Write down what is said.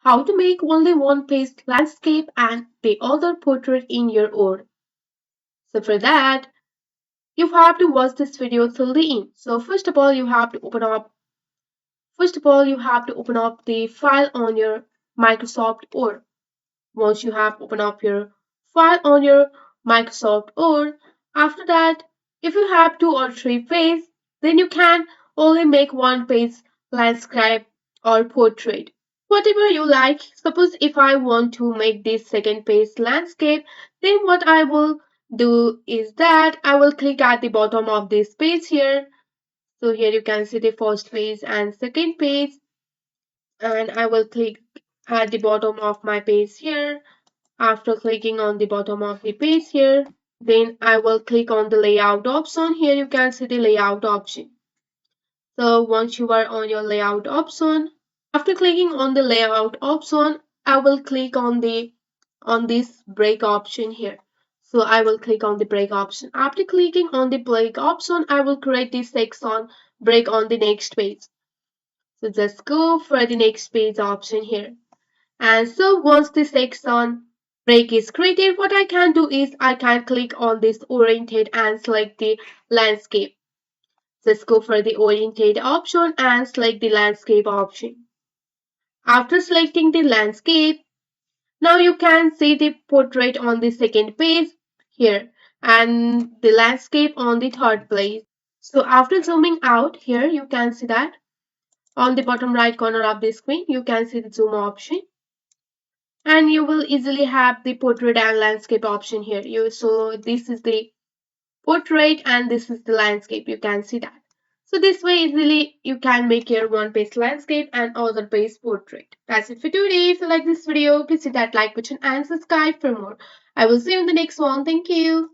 how to make only one page landscape and the other portrait in your own. So for that, you have to watch this video till the end. So first of all you have to open up the file on your Microsoft Word. Once you have opened up your file on your Microsoft Word, after that, if you have two or three pages, then you can only make one page landscape or portrait. Whatever you like. Suppose if I want to make this second page landscape, then what I will do is that I will click at the bottom of this page here. So here you can see the first page and second page, and I will click at the bottom of my page here. After clicking on the bottom of the page here, then I will click on the layout option. Here you can see the layout option. So once you are on your layout option, after clicking on the layout option, I will click on this break option here. So I will click on the break option. After clicking on the break option, I will create this section break on the next page. So just go for the next page option here. And so once the section break is created, what I can do is I can click on this oriented and select the landscape. Just go for the oriented option and select the landscape option. After selecting the landscape, now you can see the portrait on the second page here and the landscape on the third page. So after zooming out here, you can see that on the bottom right corner of the screen, you can see the zoom option. And you will easily have the portrait and landscape option here. So this is the portrait and this is the landscape. You can see that. So this way easily you can make your one page landscape and other page portrait. That's it for today. If you like this video, please hit that like button and subscribe for more. I will see you in the next one. Thank you.